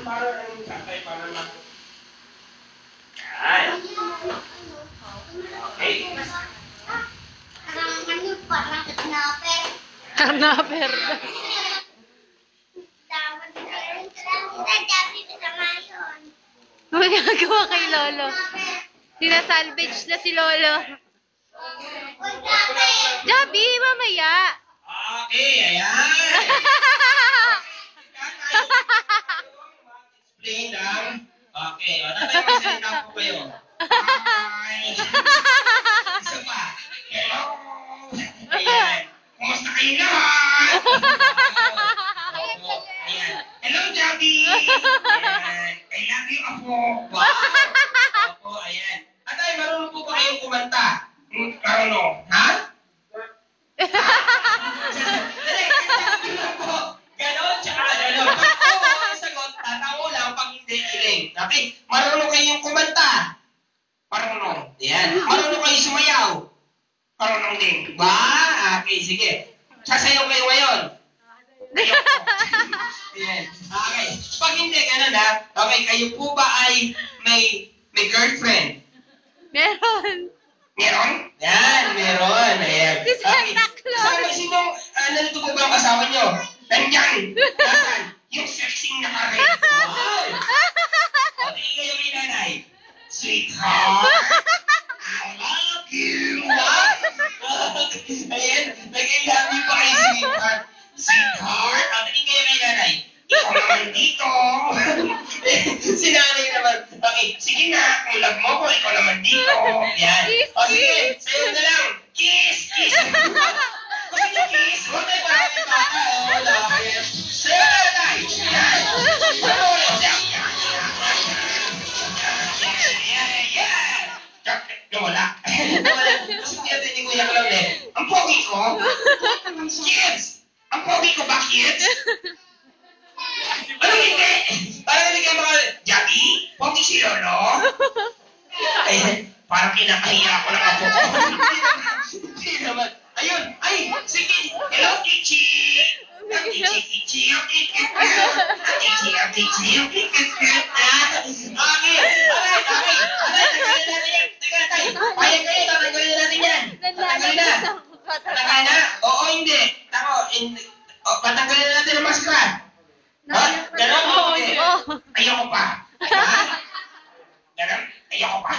para ang tatay para na. Yan. Okay. Parang kidnapper. Kidnapper. Ano ginagawa kay Lolo? Sinasalvage na si Lolo. Jabi, mamaya. Okay, ayan. Explain lang. Okay, o tatay magsalita po kayo. Hi. Isa pa. Hello. Ayan. Kumusta kayo lahat? Opo. Ayan. Hello, Jabi. Ayan. I love you, Apo. Wow. Opo, ayan. Atay, marunong po ba kayong kumanta? Marunong. Ha? Ganon, tsaka ganon. Pag oo ang sagot, tatawa lang pag hindi kiling. Okay? Marunong kayong kumanta? Marunong. Ayan. Marunong kayong sumayaw? Marunong din. Ba? Okay, sige. Sasayaw kayo ngayon. Ayan. Okay. Pag hindi, ganon ha. Okay, kayo po ba ay may girlfriend? Meron. Meron? Yan, meron. Ayan. Si Santa Claus. Sinong, nandito po ba ang asawa nyo? Nandyan. Nasaan? Yung sexing naka-red. Wow. O, tingin kayo kay nanay. Sweetheart, I love you. Wow. Ayan, nag-i-love you pa kay sweetheart. Sweetheart, o, tingin kayo kay nanay. Ikaw naman dito. Si nanay naman. Okay, sige na, kung love mo ko, ikaw naman dito. Yan. O sige, sayo na lang. Kiss, kiss. Gusto niyo kiss? Huwag tayo parang yung bata. Wala. Sayo na lang tayo. Yan. Ano ulit? Yan. Yan. Nawala. Nawala. Kasi tiyatay ni Kuya Clown eh. Ang pogi ko. Kids. Ang pogi ko ba, kids? Ano hindi? Parang hindi kayo mga Jabi, pogi si Lolo. Eh, parang kinakahiya ako ng apo ko. Hindi naman. Ayun, ay, sige. Hello, Kichi. Kichi, Kichi, Kichi, Kichi, Kichi, Kichi. Okay, alright, okay. Alright, tanggalin natin yan. Tanggalin. Payag kayo, tatanggalin natin yan. Tatanggalin na. Tatanggalin na? Oo, hindi. Tako, patanggalin natin ang maskara. Ha? Ganon mo? Ayoko pa. Ganon? Ayoko pa.